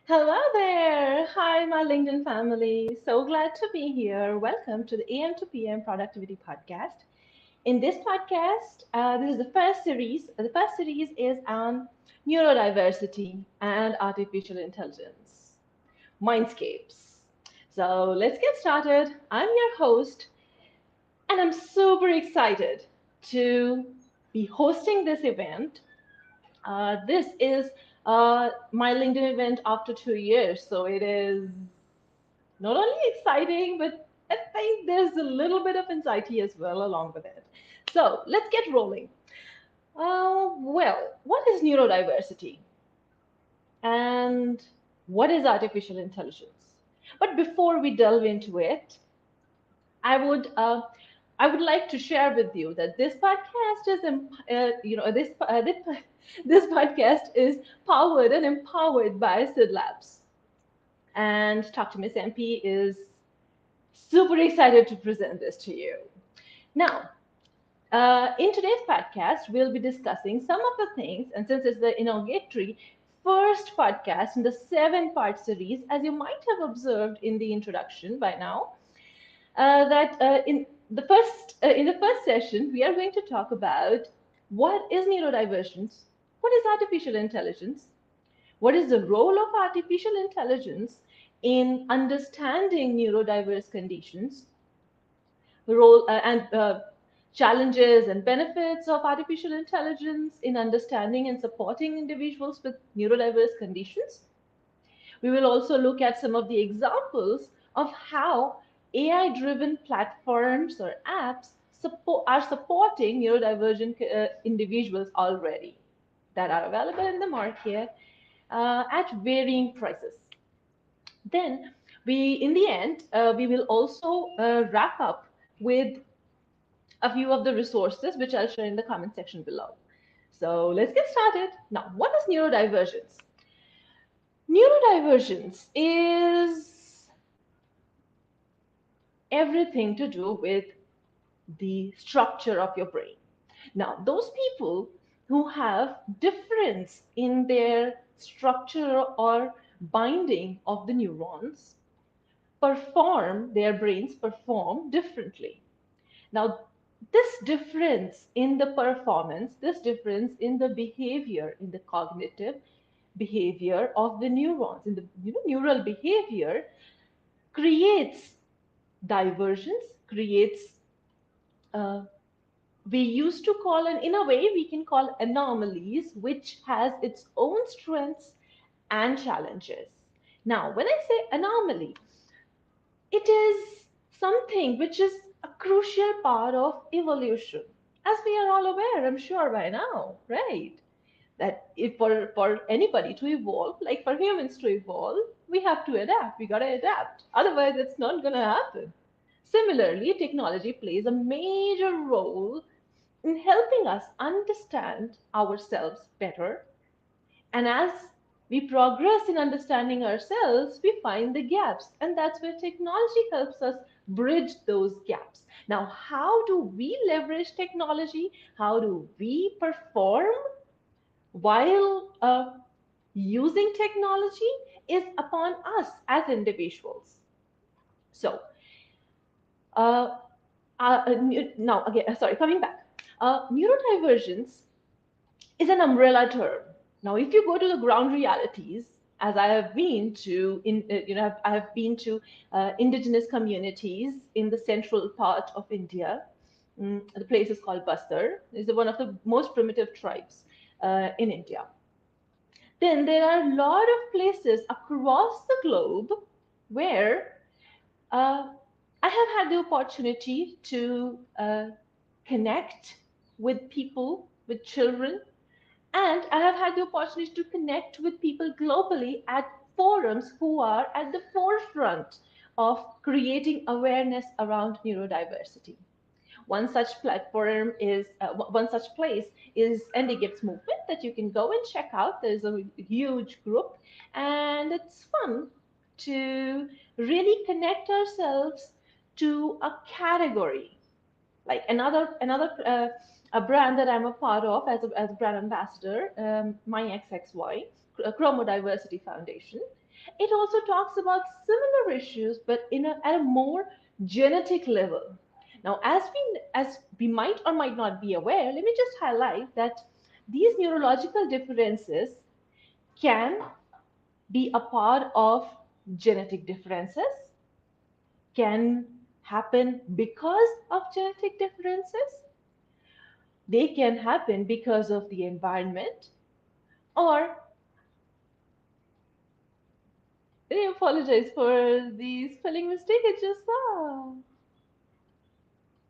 Hello there. Hi, my LinkedIn family. So glad to be here. Welcome to the AM to PM Productivity Podcast. In this podcast, this is the first series. The first series is on neurodiversity and artificial intelligence, Mindscapes. So let's get started. I'm your host, and I'm super excited to be hosting this event. This is my LinkedIn event after 2 years. So it is not only exciting, but I think there's a little bit of anxiety as well along with it. So let's get rolling. What is neurodiversity? And what is artificial intelligence? But before we delve into it, I would I would like to share with you that this podcast is this podcast is powered and empowered by Sid Labs, and Talk to Miss MP is super excited to present this to you. Now, in today's podcast, we'll be discussing some of the things, and since it's the inauguratory first podcast in the 7-part series, as you might have observed in the introduction by now, that in the first session we are going to talk about what is neurodivergence, what is artificial intelligence, what is the role of artificial intelligence in understanding neurodiverse conditions, the role and challenges and benefits of artificial intelligence in understanding and supporting individuals with neurodiverse conditions. We will also look at some of the examples of how AI-driven platforms or apps are supporting neurodivergent individuals already that are available in the market at varying prices. Then in the end, we will also wrap up with a few of the resources which I'll share in the comment section below. So let's get started. Now, what is neurodivergence? Neurodivergence is everything to do with the structure of your brain. Now, those people who have difference in their structure or binding of the neurons their brains perform differently. Now, this difference in the performance, this difference in the behavior, in the cognitive, behavior of the neurons. In the neural behavior creates divergence, creates we used to call, and in a way we can call anomalies, which has its own strengths and challenges. Now, when I say anomaly, it is something which is a crucial part of evolution, as we are all aware, I'm sure by now, right? That if for anybody to evolve, like for humans to evolve, we have to adapt. We gotta adapt. Otherwise, it's not gonna happen. Similarly, technology plays a major role in helping us understand ourselves better. And as we progress in understanding ourselves, we find the gaps. And that's where technology helps us bridge those gaps. Now, how do we leverage technology? How do we perform while using technology is upon us as individuals. So, uh, now again, sorry, coming back. Neurodivergence is an umbrella term. Now, if you go to the ground realities, as I have been to, I have been to indigenous communities in the central part of India. The place is called Bastar. It's one of the most primitive tribes in India. Then there are a lot of places across the globe where uh, I have had the opportunity to connect with people, with children, and I have had the opportunity to connect with people globally at forums who are at the forefront of creating awareness around neurodiversity. One such platform is one such place is Andy Gibbs Movement that you can go and check out. There's a huge group, and it's fun to really connect ourselves to a category, like another a brand that I'm a part of as a brand ambassador, my XXY, Chromodiversity Foundation. It also talks about similar issues, but at a more genetic level. Now, as we might or might not be aware, let me just highlight that these neurological differences can be a part of genetic differences, can happen because of genetic differences, they can happen because of the environment, or I apologize for the spelling mistake I just saw.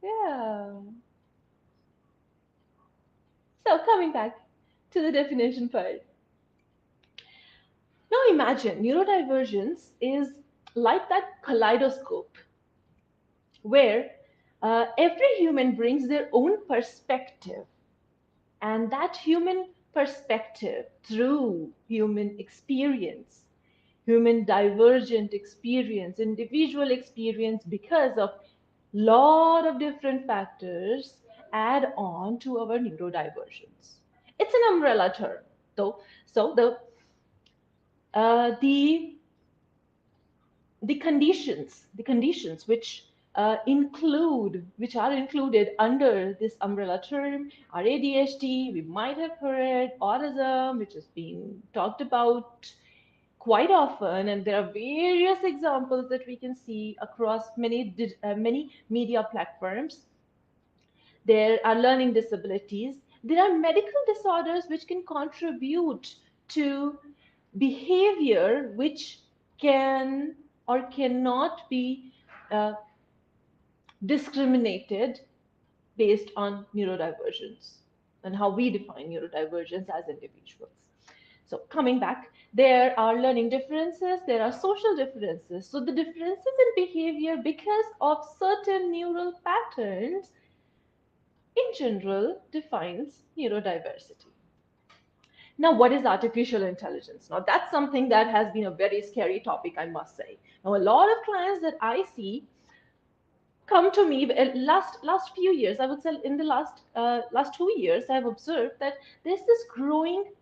Yeah. So coming back to the definition part. Now imagine neurodivergence is like that kaleidoscope where every human brings their own perspective, and that human perspective through human experience, human divergent experience, individual experience, because of lot of different factors add on to our neurodivergence. It's an umbrella term, though. So the the conditions which are included under this umbrella term are ADHD, we might have heard autism, which is being talked about quite often, and there are various examples that we can see across many media platforms. There are learning disabilities. There are medical disorders which can contribute to behavior which can or cannot be uh, discriminated based on neurodivergence and how we define neurodivergence as individuals. So coming back, there are learning differences, there are social differences. So the differences in behavior because of certain neural patterns in general defines neurodiversity. Now, what is artificial intelligence? Now, that's something that has been a very scary topic, I must say. Now, a lot of clients that I see come to me last few years. I would say in the last 2 years, I've observed that there's this growing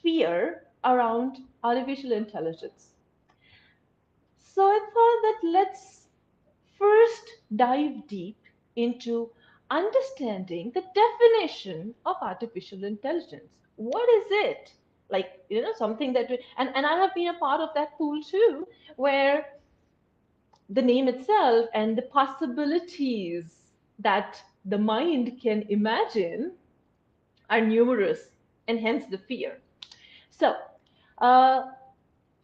fear around artificial intelligence. So I thought that let's first dive deep into understanding the definition of artificial intelligence. What is it? like something that and I have been a part of that pool too, where the name itself and the possibilities that the mind can imagine are numerous, and hence the fear. So, uh,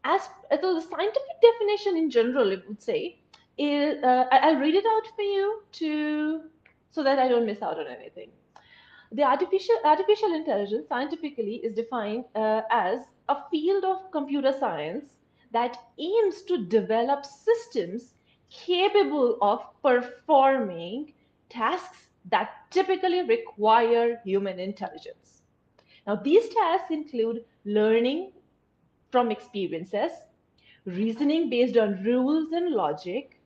so the scientific definition in general, it would say, is I'll read it out for you to so that I don't miss out on anything. The artificial intelligence scientifically is defined as a field of computer science that aims to develop systems capable of performing tasks that typically require human intelligence. Now, these tasks include learning from experiences, reasoning based on rules and logic,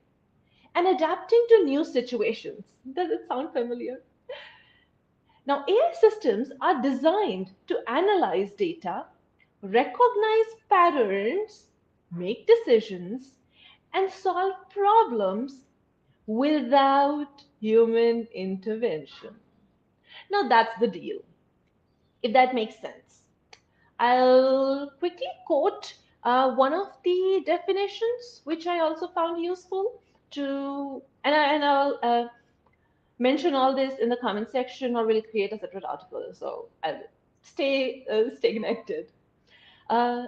and adapting to new situations. Does it sound familiar? Now, AI systems are designed to analyze data, recognize patterns, make decisions, and solve problems without human intervention. Now, that's the deal, if that makes sense. I'll quickly quote one of the definitions, which I also found useful and I'll mention all this in the comment section, or we'll create a separate article. So I'll stay connected. Uh,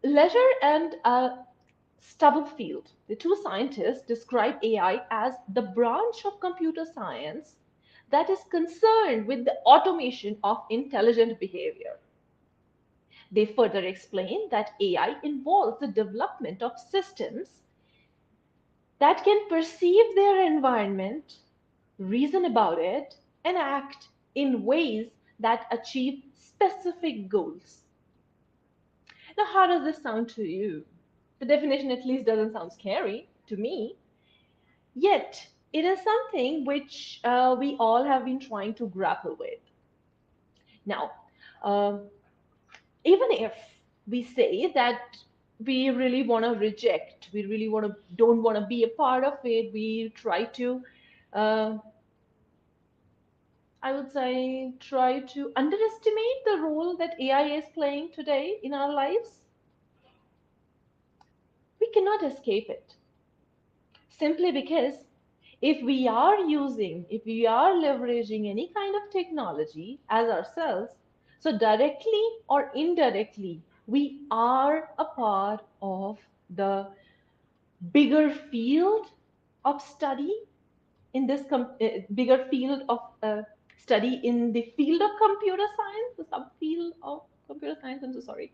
Leisure and Stubblefield, the two scientists, describe AI as the branch of computer science that is concerned with the automation of intelligent behavior. They further explain that AI involves the development of systems that can perceive their environment, reason about it, and act in ways that achieve specific goals. Now, how does this sound to you? The definition at least doesn't sound scary to me, yet it is something which we all have been trying to grapple with. Now, um, even if we say that we really want to reject, we really don't want to be a part of it, we try to uh, I would say try to underestimate the role that AI is playing today in our lives, we cannot escape it. Simply because if we are leveraging any kind of technology as ourselves, so directly or indirectly, we are a part of the bigger field of study in this bigger field of study in the field of computer science, the subfield of computer science. I'm so sorry.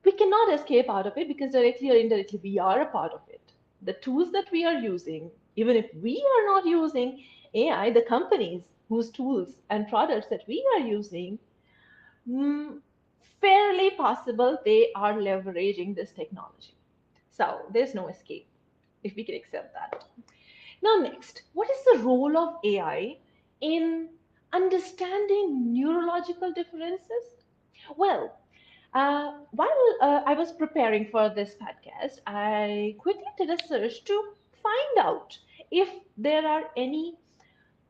We cannot escape out of it because directly or indirectly we are a part of it. The tools that we are using, even if we are not using AI, the companies whose tools and products that we are using, mm, fairly possible they are leveraging this technology. So there's no escape if we can accept that. Now, next, what is the role of AI in understanding neurological differences? Well, while I was preparing for this podcast, I quickly did a search to find out if there are any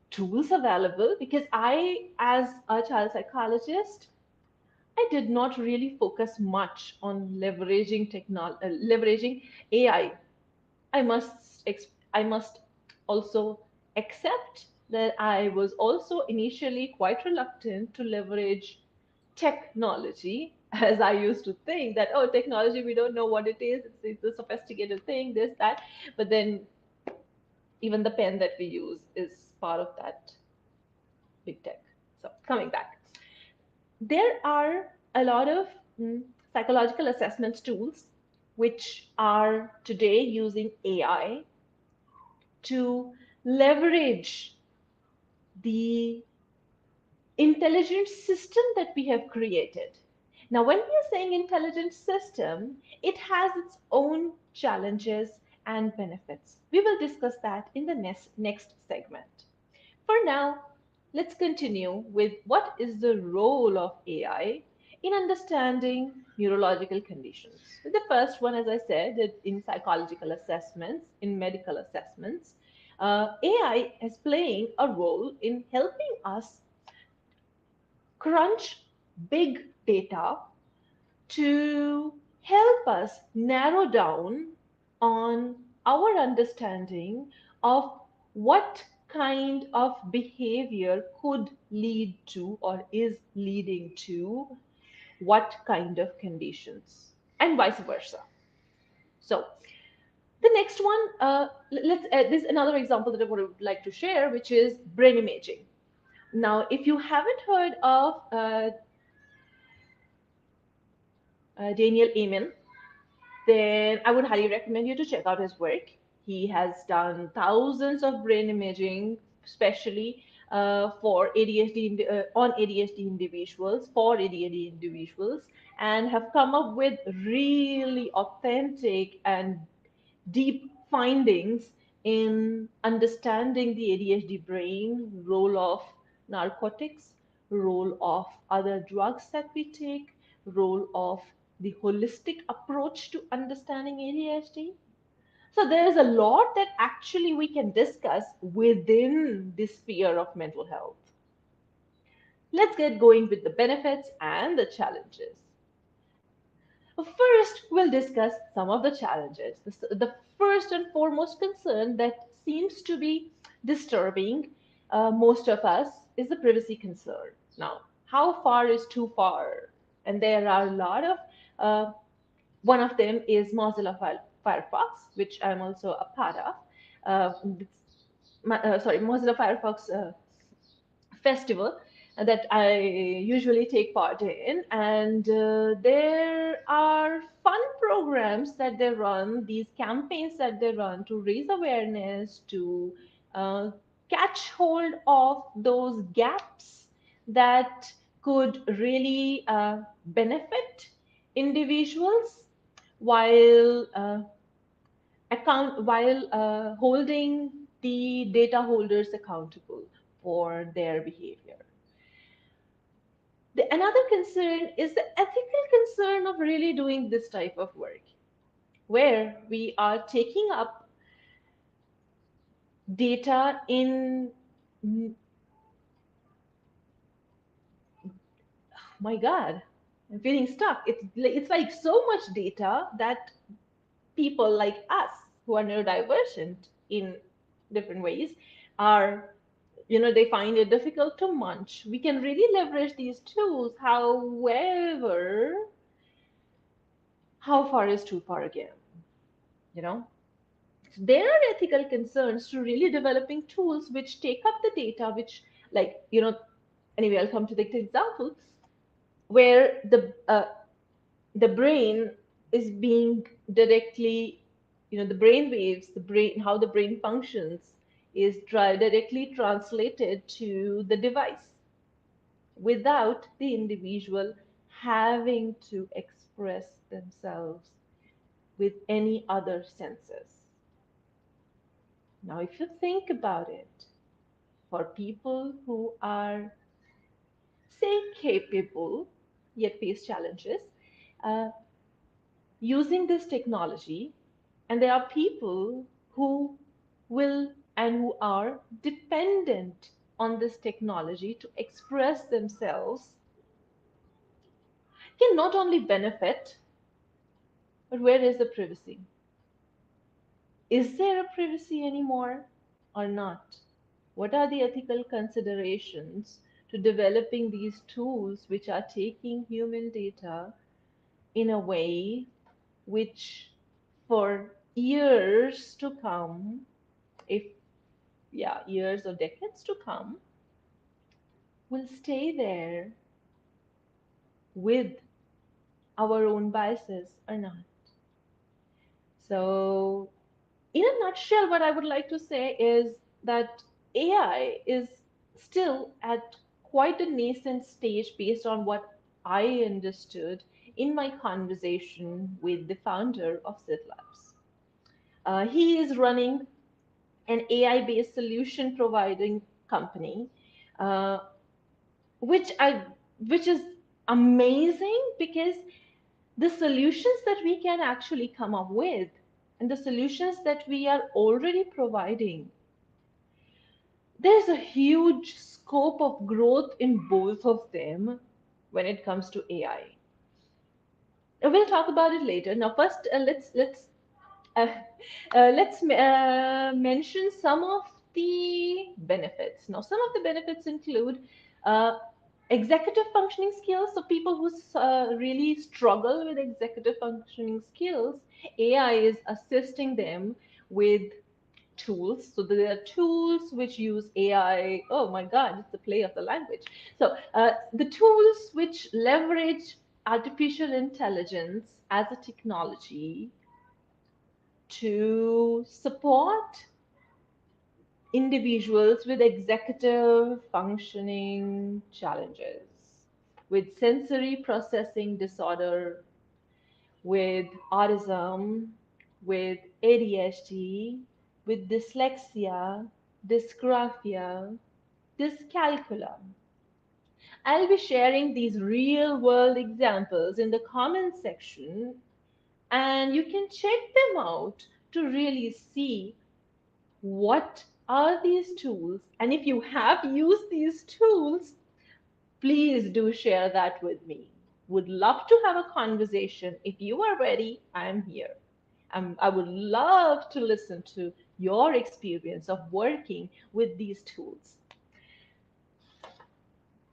tools available because I, as a child psychologist, I did not really focus much on leveraging AI. I must also accept that I was also initially quite reluctant to leverage technology, as I used to think that, oh, technology, we don't know what it is, it's a sophisticated thing, this, that. But then even the pen that we use is part of that big tech. So coming back, there are a lot of psychological assessment tools which are today using AI to leverage the intelligent system that we have created. Now, when we are saying intelligent system, it has its own challenges and benefits. We will discuss that in the next segment. For now, let's continue with what is the role of AI in understanding neurological conditions. The first one, as I said, in psychological assessments, in medical assessments, AI is playing a role in helping us crunch. big data to help us narrow down on our understanding of what kind of behavior could lead to or is leading to what kind of conditions, and vice versa. So the next one, let's there's another example that I would like to share, which is brain imaging. Now, if you haven't heard of Daniel Amen, then I would highly recommend you to check out his work. He has done thousands of brain imaging, especially for ADHD on ADHD individuals, for ADHD individuals, and have come up with really authentic and deep findings in understanding the ADHD brain, role of narcotics, role of other drugs that we take, role of the holistic approach to understanding ADHD. So there's a lot that actually we can discuss within this sphere of mental health. Let's get going with the benefits and the challenges. First, we'll discuss some of the challenges. The first and foremost concern that seems to be disturbing most of us is the privacy concern. Now, how far is too far? And there are a lot of, one of them is Mozilla Firefox, which I'm also a part of. Mozilla Firefox festival that I usually take part in. And there are fun programs that they run, these campaigns that they run to raise awareness, to uh, catch hold of those gaps that could really benefit individuals while holding the data holders accountable for their behavior. Another concern is the ethical concern of really doing this type of work, where we are taking up data in, my God, I'm feeling stuck. It's like so much data that people like us who are neurodivergent in different ways are, they find it difficult to munch. We can really leverage these tools. However, how far is too far again? You know, there are ethical concerns to really developing tools which take up the data, which, like, anyway, I'll come to the example where the brain is being directly, the brain waves, the brain, how the brain functions is directly translated to the device without the individual having to express themselves with any other senses. Now, if you think about it, for people who are, say, capable yet face challenges, uh, using this technology, and there are people who will and who are dependent on this technology to express themselves, can not only benefit, but where is the privacy? Is there a privacy anymore or not? What are the ethical considerations to developing these tools which are taking human data in a way which for years to come, if, yeah, years or decades to come, will stay there with our own biases or not? So, in a nutshell, what I would like to say is that AI is still at quite a nascent stage based on what I understood in my conversation with the founder of Sid Labs. He is running an AI-based solution providing company, uh, which I which is amazing because the solutions that we can actually come up with and the solutions that we are already providing, there's a huge scope of growth in both of them, when it comes to AI. We'll talk about it later. Now, first, uh, let's mention some of the benefits. Now, some of the benefits include uh, executive functioning skills. So, people who really struggle with executive functioning skills, AI is assisting them with tools. So, there are tools which use AI. Oh my God, it's the play of the language. So, the tools which leverage artificial intelligence as a technology to support individuals with executive functioning challenges, with sensory processing disorder, with autism, with ADHD, with dyslexia, dysgraphia, dyscalculia. I'll be sharing these real world examples in the comment section, and you can check them out to really see what are these tools, and if you have used these tools, please do share that with me. Would love to have a conversation. If you are ready, I'm here. I would love to listen to your experience of working with these tools.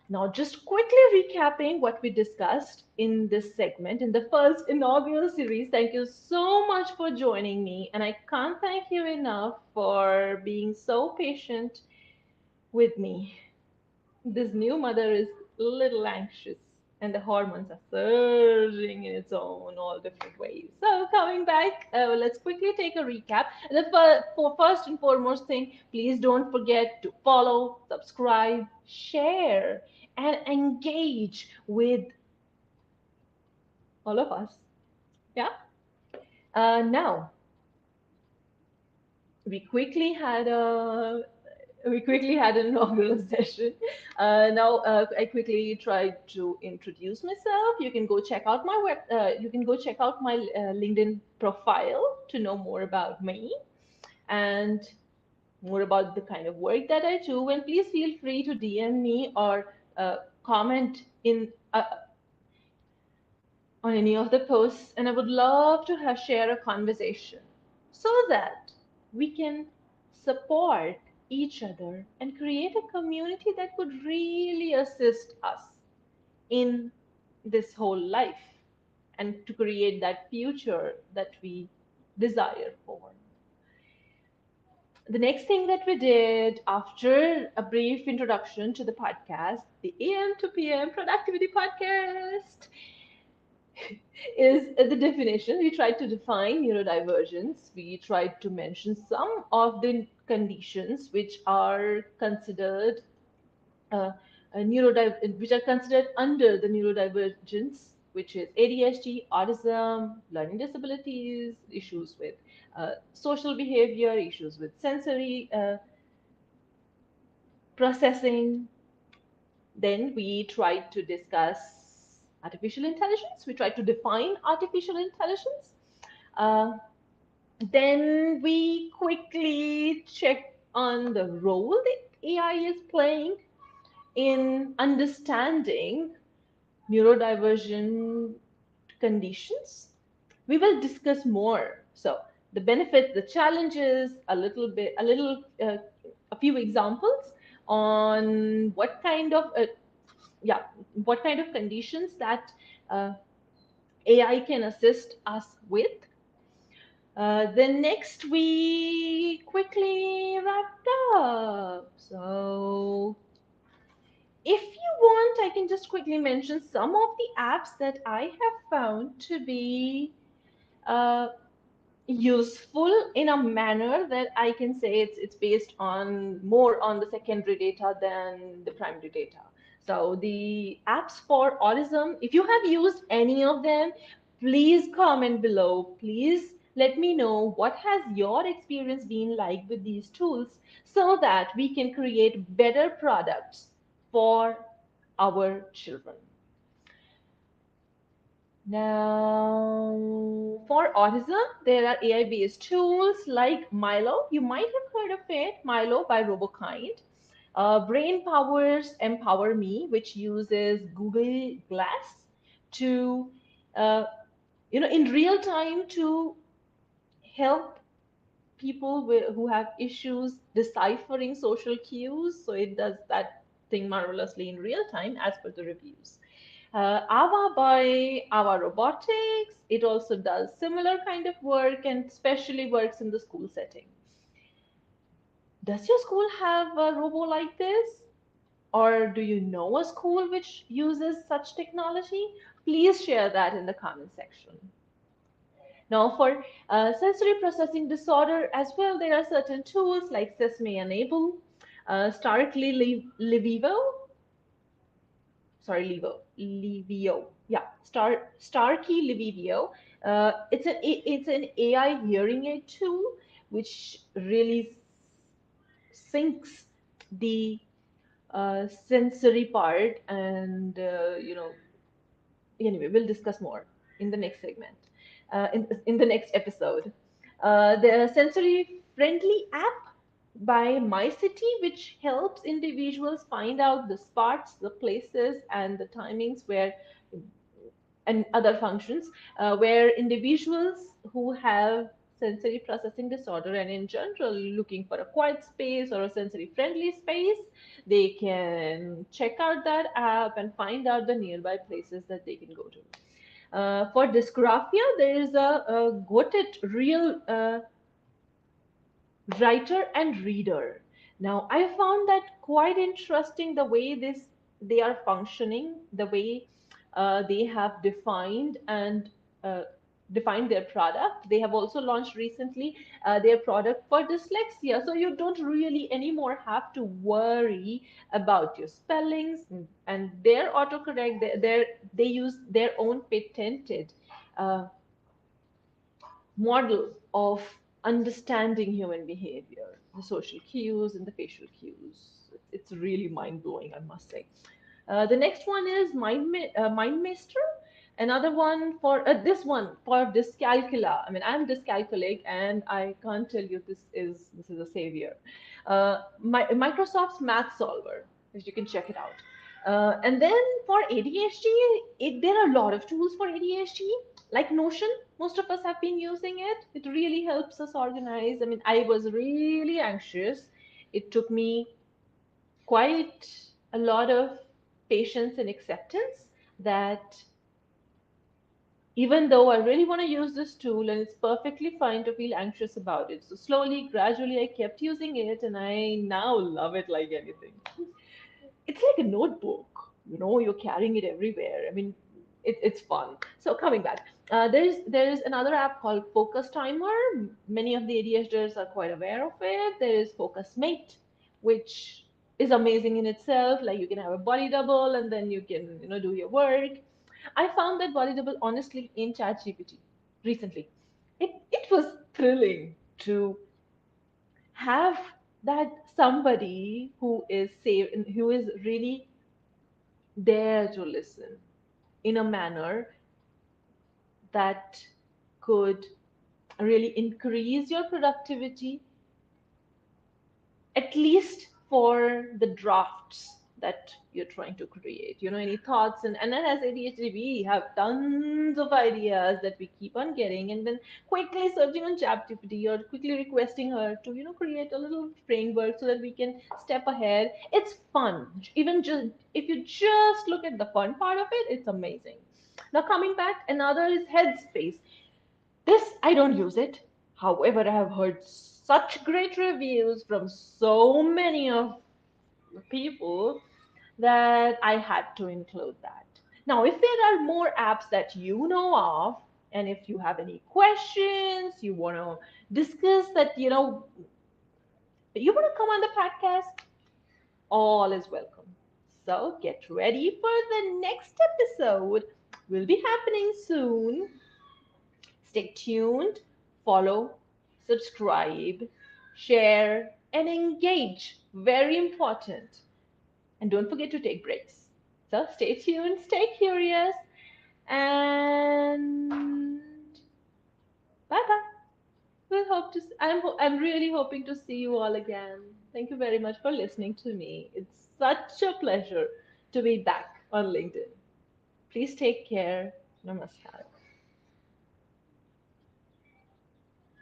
Now, just quickly recapping what we discussed in this segment, in the first inaugural series, thank you so much for joining me. And I can't thank you enough for being so patient with me. This new mother is a little anxious, and the hormones are surging in its own all different ways. So, coming back, let's quickly take a recap. For first and foremost thing, please don't forget to follow, subscribe, share, and engage with all of us. Yeah. Now, we quickly had a we quickly had an inaugural session. Now I quickly tried to introduce myself. You can go check out my you can go check out my LinkedIn profile to know more about me and more about the kind of work that I do. And please feel free to DM me or comment in on any of the posts. And I would love to have share a conversation so that we can support each other and create a community that could really assist us in this whole life and to create that future that we desire for. The next thing that we did after a brief introduction to the podcast, the AM to PM Productivity Podcast, is the definition. We tried to define neurodivergence. We tried to mention some of the conditions which are considered which are considered under the neurodivergence, which is ADHD, autism, learning disabilities, issues with social behavior, issues with sensory processing. Then we tried to discuss artificial intelligence. We tried to define artificial intelligence. Uh, then we quickly check on the role that AI is playing in understanding neurodivergent conditions. We will discuss more. So the benefits, the challenges, a few examples on what kind of conditions that uh, AI can assist us with. Then next we quickly wrapped up. So if you want, I can just quickly mention some of the apps that I have found to be uh, useful in a manner that I can say it's based on more on the secondary data than the primary data. So the apps for autism, if you have used any of them, please comment below. Please let me know what has your experience been like with these tools so that we can create better products for our children. Now, for autism, there are AI-based tools like Milo. You might have heard of it, Milo by Robokind. Brain Powers Empower Me, which uses Google Glass to, uh, in real time to help people who have issues deciphering social cues. So it does that thing marvelously in real time as per the reviews. AVA by AVA Robotics, it also does similar kind of work and especially works in the school setting. Does your school have a robo like this? Or do you know a school which uses such technology? Please share that in the comment section. Now, for sensory processing disorder as well, there are certain tools like Sesame Enable, Starkly Livivo, sorry, Livio, yeah, Starkey Livio. It's an AI hearing aid tool which really syncs the sensory part, and anyway, we'll discuss more in the next segment, in the next episode. The sensory friendly app by My City, which helps individuals find out the spots, the places, and the timings where, and other functions where individuals who have sensory processing disorder and in general looking for a quiet space or a sensory friendly space, they can check out that app and find out the nearby places that they can go to. For dysgraphia, there is a Got It Real writer and reader. Now, I found that quite interesting, the way they are functioning, the way they have uh, defined their product. They have also launched recently their product for dyslexia, so you don't really anymore have to worry about your spellings, and their autocorrect. They use their own patented uh, model of understanding human behavior, the social cues and the facial cues. It's really mind blowing, I must say. The next one is MindMeister. Another one for this one for dyscalculia. I mean, I'm dyscalculic, and I can't tell you this is a savior. Microsoft's Math Solver, which you can check it out. And then for ADHD, there are a lot of tools for ADHD, like Notion. Most of us have been using it. It really helps us organize. I mean, I was really anxious. It took me quite a lot of patience and acceptance that even though I really want to use this tool and it's perfectly fine to feel anxious about it. So slowly, gradually, I kept using it and I now love it like anything. It's like a notebook, you're carrying it everywhere. I mean, it's fun. So coming back, there's another app called Focus Timer. Many of the ADHDers are quite aware of it. There is Focus Mate, which is amazing in itself. Like, you can have a body double and then you can do your work. I found that body double honestly in ChatGPT recently. It was thrilling to have that somebody who is safe and who is really there to listen in a manner that could really increase your productivity, at least for the drafts that you're trying to create. Any thoughts? And then as ADHD, we have tons of ideas that we keep on getting, and then quickly searching on ChatGPT or quickly requesting her to, create a little framework so that we can step ahead. It's fun. Even just if you just look at the fun part of it, it's amazing. Now coming back, another is Headspace. This, I don't use it. However, I have heard such great reviews from so many of the people that I had to include that. Now, if there are more apps that you know of, and if you have any questions, you want to discuss that, you want to come on the podcast, all is welcome. So get ready for the next episode. Will be happening soon. Stay tuned, follow, subscribe, share, and engage. Very important. And don't forget to take breaks. So stay tuned, stay curious, and bye bye. We'll hope I'm really hoping to see you all again. Thank you very much for listening to me. It's such a pleasure to be back on LinkedIn. Please take care. Namaskar.